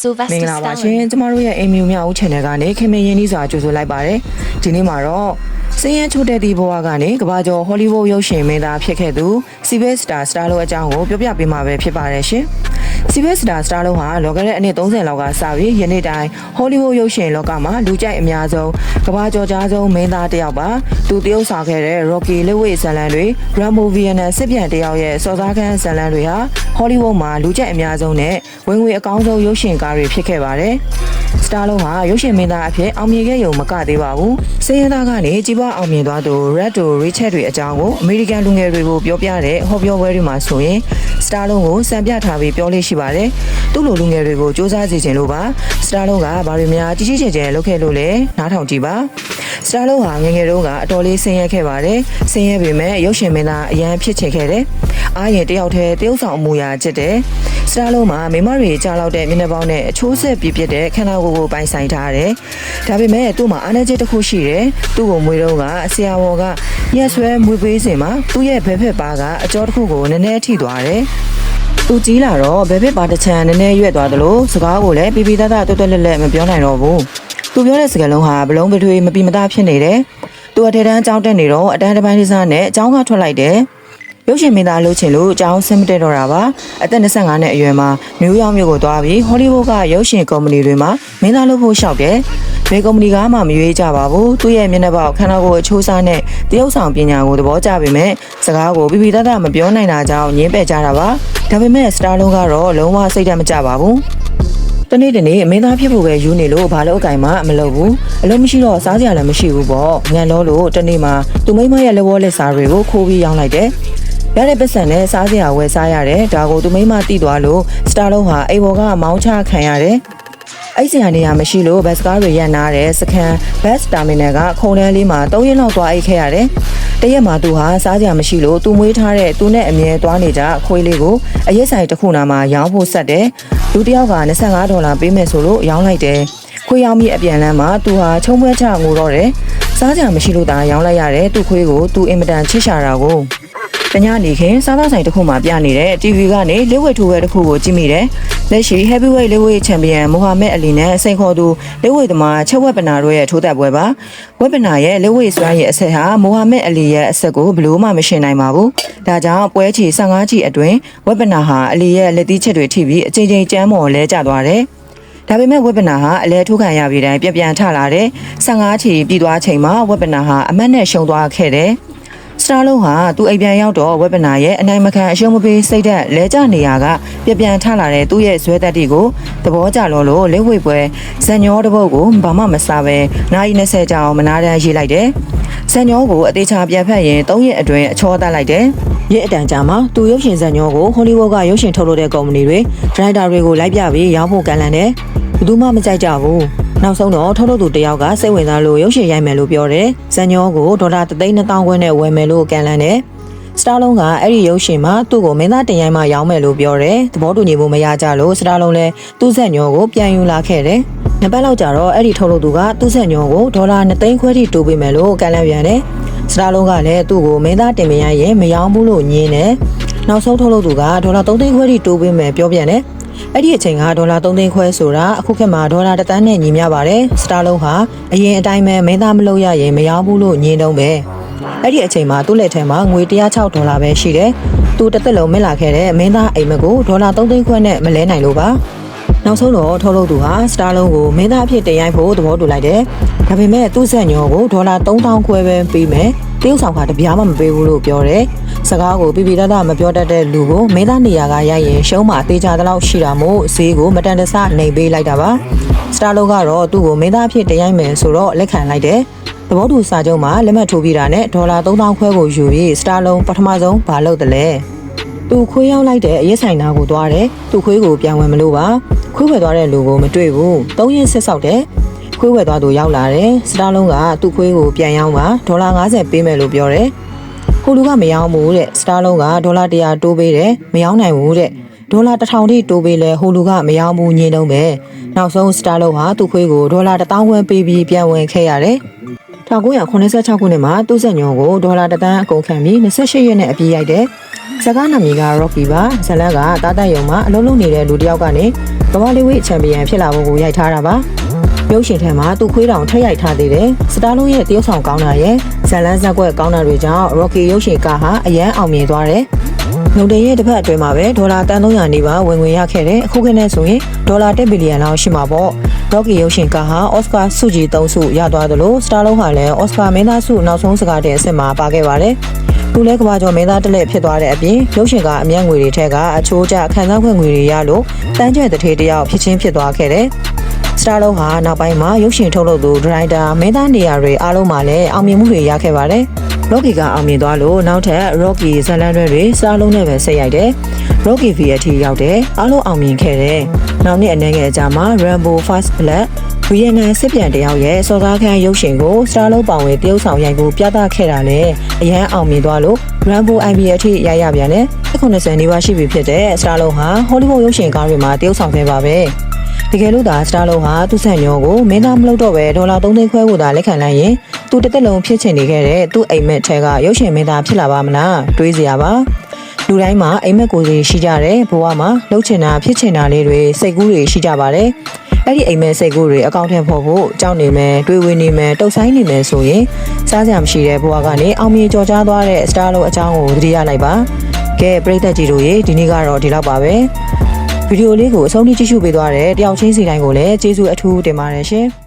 မင်္ဂလာပါရှင်ကျမတို့ရဲ့အိမ်မျိုးများဦး channel ကနေခင်မင်းရင်းနှီးစွာကြိုဆိုလိုက်ပါတယ်ဒီနေ့မှာတော့စင်းရဲချိုတဲ့ဒီဘဝကနေကဘာကျော်ဟောလိဝုဒ်ရုပ်ရှင်မင်းသားဖြစ်ခဲ့သူစီဘက်စတာစတာလိုအကြောင်းကိုပြောပြပေးမှာပဲဖြစ်ပါတယ်ရှင်စီဘက်စတာစတာလိုဟာလောကရဲ့အနှစ်30လောက်ကစပြီးယနေ့တိုင်းဟောလိဝုဒ်ရုပ်ရှင်လောကမှာလူကြိုက်အများဆုံးကဘာကျော်ကြားဆုံးမင်းသားတစ်ယောက်ပါသူတရုပ်ဆောင်ခဲ့တဲ့ Rocky လက်ဝဲဇာတ်လမ်းတွေ Rambo Vietnam စစ်ပြန်တစ်ယောက်ရဲ့စော်စားခန်းဇာတ်လမ်းတွေဟာဟောလိဝုဒ်မှာလူကြိုက်အများဆုံးနဲ့ဝင်ငွေအကောင်းဆုံးရုပ်ရှင်ကားတွေဖြစ်ခဲ့ပါတယ်စတာလုံးဟာရုပ်ရှင်မင်းသားအဖြစ်အောင်မြင်ခဲ့ရုံမကသေးပါဘူး။စင်းရဲသားကနေကြီးပွားအောင်မြင်သွားသူ Red Richard တွေအကြောင်းကိုအမေရိကန်လူငယ်တွေကိုပြောပြတဲ့ဟောပြောပွဲတွေမှာဆိုရင်စတာလုံးကိုစံပြထားပြီးပြောလို့ရှိပါတယ်။သူ့လိုလူငယ်တွေကိုစူးစမ်းစီခြင်းလို့ပါ။စတာလုံးကဘာတွေများကြီးကြီးကျယ်ကျယ်လုပ်ခဲ့လို့လဲနားထောင်ကြည့်ပါ။စတာလုံးဟာငယ်ငယ်တုန်းကအတော်လေးဆင်းရဲခဲ့ပါတယ်။ဆင်းရဲပေမဲ့ရုပ်ရှင်မင်းသားအရန်ဖြစ်ချင်ခဲ့တယ်။အားရင်တယောက်တည်းတရုပ်ဆောင်အမူအရာကျစ်တယ်။စတာလုံးမှာမိမတွေကြားလောက်တဲ့မျက်နှာပေါင်းနဲ့အချိုးဆက်ပြပြတဲ့ခန္ဓာကိုယ်ကိုပိုင်ဆိုင်ထားတယ်။ဒါပေမဲ့သူ့မှာအားနည်းချက်တစ်ခုရှိတယ်။သူ့ကိုမွေးတော့ကဆရာဝန်ကရက်ဆွဲမွေးပေးစဉ်မှာသူ့ရဲ့ဘဲဖက်ပါကအကြောတစ်ခုကိုနည်းနည်းထိသွားတယ်။သူကြီးလာတော့ဘဲဖက်ပါတစ်ချမ်းနည်းနည်းရွက်သွားသလိုစကားကိုလည်းပြပြတတ်တွတ်တွတ်လက်လက်မပြောနိုင်တော့ဘူး။သူပြောတဲ့စကားလုံးဟာဘလုံးပထွေးမပီမသားဖြစ်နေတယ်။သူအထက်တန်းအကြောင်းတက်နေတော့အတန်းတစ်ပိုင်းတစ်စားနဲ့အကြောင်းကထွက်လိုက်တယ်။ရုပ်ရှင်မင်းသားလုပ်ချင်လို့အကြောင်းဆင်းမတက်တော့တာပါအသက်25နှစ်အရွယ်မှာနယူးယောက်မြို့ကိုသွားပြီးဟောလိဝုဒ်ကရုပ်ရှင်ကုမ္ပဏီတွေမှာမင်းသားလုပ်ဖို့ရှောက်တယ်ဘယ်ကုမ္ပဏီကမှမရွေးကြပါဘူးသူ့ရဲ့မျက်နှာပေါက်ခန္ဓာကိုယ်အချိုးစားနဲ့တရုပ်ဆောင်ပညာကိုသဘောကျပေမဲ့စကားကိုပြပြတတ်မပြောနိုင်တာကြောင့်ညင်းပယ်ကြတာပါဒါပေမဲ့စတာလုံးကတော့လုံးဝစိတ်ဓာတ်မကျပါဘူးတနေ့မင်းသားဖြစ်ဖို့ပဲယူနေလို့ဘာလို့အကင်မှမလုပ်ဘူးအလုံးမရှိတော့စားစရာလည်းမရှိဘူးပေါ့ငန်လို့တနေ့မှာသူမိမရဲ့လက်ဝဲလက်စားတွေကိုခိုးပြီးရောင်းလိုက်တယ်ရတဲ့ပတ်စံနဲ့စားစရာဝယ်စားရတယ်ဒါကိုသူမိမတိသွားလို့စတာလုံးဟာအိမ်ပေါ်ကမောင်းချခံရတယ်အဲ့စရာနေရာမရှိလို့ဘတ်စကားတွေရပ်နာတဲ့စကန်ဘတ်တာမီနယ်ကခုံတန်းလေးမှာ3ရက်လောက်သွားအိတ်ခဲ့ရတယ်တရက်မှာသူဟာစားစရာမရှိလို့သူမွေးထားတဲ့သူနဲ့အမြဲသွားနေကြခွေးလေးကိုအရက်ဆိုင်တစ်ခုနာမှာရောင်းဖို့ဆက်တယ်လူတစ်ယောက်က$25ပေးမယ်ဆိုလို့ရောင်းလိုက်တယ်ခွေးရောင်းပြီးအပြန်လမ်းမှာသူဟာချုံပွဲချငိုတော့တယ်စားစရာမရှိလို့သာရောင်းလိုက်ရတယ်သူခွေးကိုသူအင်မတန်ချစ်ရှာတာကိုတညနေခင်းစားသောက်ဆိုင်တစ်ခုမှာပြနေတဲ့ TV ကနေလက်ဝဲထိုးဝဲတစ်ခုကိုကြည့်မိတယ်။လက်ရှိ Heavyweight လက်ဝဲချန်ပီယံမိုဟာမက်အလီနဲ့စိန်ခေါ်သူလက်ဝဲသမားချက်ဝက်ပနာတို့ရဲ့ထိုးသက်ပွဲပါ။ဝက်ပနာရဲ့လက်ဝဲစွမ်းရဲ့အဆက်ဟာမိုဟာမက်အလီရဲ့အဆက်ကိုဘယ်လို့မှမရှင်းနိုင်ပါဘူး။ဒါကြောင့်ပွဲချီ15ချီအတွင်းဝက်ပနာဟာအလီရဲ့လက်သီးချက်တွေထိပြီးအချိန်ချင်းကျမ်းမော်လဲကျသွားတယ်။ဒါပေမဲ့ဝက်ပနာဟာအလဲထိုးခံရပြီးတိုင်းပြန်ထလာတယ်။15ချီပြီးသွားချိန်မှာဝက်ပနာဟာအမတ်နဲ့ရှုံသွားခဲ့တယ်။စတာလုံးဟာသူအိမ်ပြန်ရောက်တော့ဝက်ပနာရဲ့အနိုင်မခံအရှုံးမပေးစိတ်ဓာတ်လဲကျနေရကပြန်ထလာတဲ့သူ့ရဲ့ဇွဲတက်တီကိုသဘောကျလို့လက်ဝဲပွဲဇန်ညောတစ်ပုတ်ကိုဘာမှမစားပဲနိုင်20ကြာအောင်မနာတန်းရေးလိုက်တယ်ဇန်ညောကိုအသေးချာပြန်ဖက်ရင်3ရက်အတွင်းအချောတက်လိုက်တယ်ရက်အတန်ကြာမှာသူရုပ်ရှင်ဇန်ညောကိုဟောလိဝုဒ်ကရုပ်ရှင်ထုတ်လုပ်တဲ့ကုမ္ပဏီတွေဒရိုက်တာတွေကိုလိုက်ပြပြီးရောင်းဖို့ကန့်လန့်တယ်ဘယ်သူမှမကြိုက်ကြဘူးနောက်ဆုံးတော့ထုတ်လုပ်သူတယောက်ကစိတ်ဝင်စားလို့ရုပ်ရှင်ရိုက်မယ်လို့ပြောတယ်။ဇန်ညောကို$3,200ခွဲနဲ့ဝယ်မယ်လို့ကန်လန်းတယ်။စတာလုံးကအဲ့ဒီရုပ်ရှင်မှာသူ့ကိုမင်းသားတင်ရိုက်မှရောင်းမယ်လို့ပြောတယ်။သဘောတူညီမှုမရကြလို့စတာလုံးလည်းသူ့ဇန်ညောကိုပြန်ယူလာခဲ့တယ်။နှစ်ပတ်လောက်ကြာတော့အဲ့ဒီထုတ်လုပ်သူကသူ့ဇန်ညောကို$2,000ခွဲထိတိုးပေးမယ်လို့ကန်လန်းပြန်တယ်။စတာလုံးကလည်းသူ့ကိုမင်းသားတင်မရရင်မရောင်းဘူးလို့ညင်းတယ်။နောက်ဆုံးထုတ်လုပ်သူက$3,000ခွဲထိတိုးပေးမယ်ပြောပြန်တယ်။အဲ့ဒီအချိန်က$3,000ခွဲဆိုတာအခုခေတ်မှာ$1 တန်းနဲ့ညီမျှပါတယ်စတာလုံးဟာအရင်အတိုင်းပဲမင်းသားမလုပ်ရရင်မရောဘူးလို့ညင်းတုံးပဲအဲ့ဒီအချိန်မှာသူ့လက်ထဲမှာငွေ$106ပဲရှိတယ်သူတစ်သက်လုံးမင်းလာခဲ့တဲ့မင်းသားအိမ်မကို$3,000ခွဲနဲ့မလဲနိုင်လို့ပါနောက်ဆုံးတော့ထုတ်လုပ်သူဟာစတာလုံးကိုမင်းသားအဖြစ်တင်ရိုက်ဖို့သဘောတူလိုက်တယ်ဒါပေမဲ့သူ့ဆက်ညောကို$3,000ခွဲပဲပေးမယ်တရုပ်ဆောင်ကတပြားမှမပေးဘူးလို့ပြောတယ်စကားကိုပြပြတတ်မပြောတတ်တဲ့လူကိုမင်းသားနေရာကရိုက်ရင်ရှုံးမှတေးကြတဲ့လောက်ရှိတာမို့ဈေးကိုမတန်တဆနှိမ်ပေးလိုက်တာပါစတာလုံးကတော့သူ့ကိုမင်းသားဖြစ်တင်ရိုက်မယ်ဆိုတော့လက်ခံလိုက်တယ်သဘောတူစာချုပ်မှာလက်မှတ်ထိုးပြီးတာနဲ့$3,000ခွဲကိုယူပြီးစတာလုံးပထမဆုံးဘာလုပ်တယ်လဲသူခွေးရောက်လိုက်တဲ့အရက်ဆိုင်သားကိုသွားတယ်သူခွေးကိုပြန်ဝင်မလို့ပါခွေးဝယ်သွားတဲ့လူကိုမတွေ့ဘူး3ရက်ဆက်ဆောက်တယ်ခွေးဝယ်သွားသူရောက်လာတယ်စတာလုံးကသူ့ခွေးကိုပြန်ရောင်းပါ$50ပေးမယ်လို့ပြောတယ်ဟိုလူကမရောင်းဘူးတဲ့စတာလုံးက$100တိုးပေးတယ်မရောင်းနိုင်ဘူးတဲ့$1,000ထိတိုးပေးလဲဟိုလူကမရောင်းဘူးညင်းတော့ပဲနောက်ဆုံးစတာလုံးဟာသူ့ခွေးကို$1,000ခွဲပေးပြီးပြန်ဝင်ခဲ့ရတယ်1986ခုနှစ်မှာသူ့ဆက်ညောကို$1 တန်းအကုန်ခံပြီး28ရက်နဲ့အပြည့်ရိုက်တယ်ဇကားနာမည်က Rocky ပါဇလန်ကတားတက်ယုံမှာအလုံးလုံးနေတဲ့လူတစ်ယောက်ကနေ ကမ္ဘာလေးဝေးချန်ပီယံဖြစ်လာဖို့ကိုရိုက်ထားတာပါရုပ်ရှင်ထဲမှာသူခွေးတောင်ထက်ရိုက်ထားသေးတယ်စတာလုံးရဲ့တရုပ်ဆောင်ကောင်းတာရဲ့ဇလန်းဇက်ကွက်ကောင်းတာတွေကြောင့် Rocky ရုပ်ရှင်ကားဟာအရန်အောင်မြင်သွားတယ်နှုတ်တရဲ့တစ်ဖက်အတွင်းမှာပဲဒေါ်လာတန်300နီးပါးဝင်ငွေရခဲ့တဲ့အခုခနဲ့ဆိုရင်ဒေါ်လာ10ဘီလီယံလောက်ရှိမှာပေါ့ Rocky ရုပ်ရှင်ကားဟာ Oscar ဆုကြီး3ဆုရသွားသလိုစတာလုံးဟာလည်း Oscar မင်းသားဆုနောက်ဆုံးစကားတဲ့အဆင့်မှာပါခဲ့ပါတယ်သူလည်းကမ္ဘာကျော်မင်းသားတစ်လက်ဖြစ်သွားတဲ့အပြင်ရုပ်ရှင်ကအမြတ်ငွေတွေထက်ကအချိုးကျခံစားခွင့်ငွေတွေရလို့တန်းကျဲတထေးတယောက်ဖြစ်ချင်းဖြစ်သွားခဲ့တယ်စတာလုံးဟာနောက်ပိုင်းမှာရုပ်ရှင်ထုတ်လုပ်သူဒရိုက်တာမင်းသားနေရာတွေအားလုံးမှာလည်းအောင်မြင်မှုတွေရခဲ့ပါတယ်။ Rocky ကအောင်မြင်သွားလို့နောက်ထပ် Rocky ဇာတ်လမ်းတွေစတာလုံးနဲ့ပဲဆက်ရိုက်တယ်။ Rocky V အထိရောက်တယ်အားလုံးအောင်မြင်ခဲ့တယ်။နောက်နှစ်အနေငယ်အကြာမှာ Rambo First Blood ဗီယက်နမ်စစ်ပြန်တယောက်ရဲ့စော်ကားခန်းရုပ်ရှင်ကိုစတာလုံးပောင်ဝင်တရုပ်ဆောင်ရိုက်ဖို့ပြသခဲ့တာနဲ့အရန်အောင်မြင်သွားလို့ Rambo IB အထိရရပြန်တယ်။80နီးပါးရှိပြီဖြစ်တဲ့စတာလုံးဟာ Hollywood ရုပ်ရှင်ကားတွေမှာတရုပ်ဆောင်ခဲ့ပါပဲ။တကယ်လို့ဒါစတာလုံးဟာသူ့ဆန်ညောကိုမင်းသားမလုပ်တော့ပဲဒေါ်လာ3သိန်းခွဲကိုသာလက်ခံလိုက်ရင်သူတစ်သက်လုံးဖြစ်ချင်နေခဲ့တဲ့သူ့အိမ်မက်ထဲကရုပ်ရှင်မင်းသားဖြစ်လာပါမလားတွေးစရာပါလူတိုင်းမှာအိမ်မက်ကိုယ်စီရှိကြတယ်ဘဝမှာလှုပ်ချင်တာဖြစ်ချင်တာလေးတွေစိတ်ကူးတွေရှိကြပါတယ်အဲ့ဒီအိမ်မက်စိတ်ကူးတွေအကောင့်ထဲပေါ်ဖို့ကြောက်နေမယ်တွေးဝေနေမယ်တုတ်ဆိုင်နေမယ်ဆိုရင်စားစရာမရှိတဲ့ဘဝကနေအောင်မြင်ကြော်ကြားသွားတဲ့စတာလုံးအကြောင်းကိုသတိရလိုက်ပါကဲပရိသတ်ကြီးတို့ရေဒီနေ့ကတော့ဒီလောက်ပါပဲဗီဒီယိုလေးကိုအဆုံးထိကြည့်ရှုပေးသွားတဲ့တယောက်ချင်းစီတိုင်းကိုလည်းကျေးဇူးအထူးတင်ပါတယ်ရှင်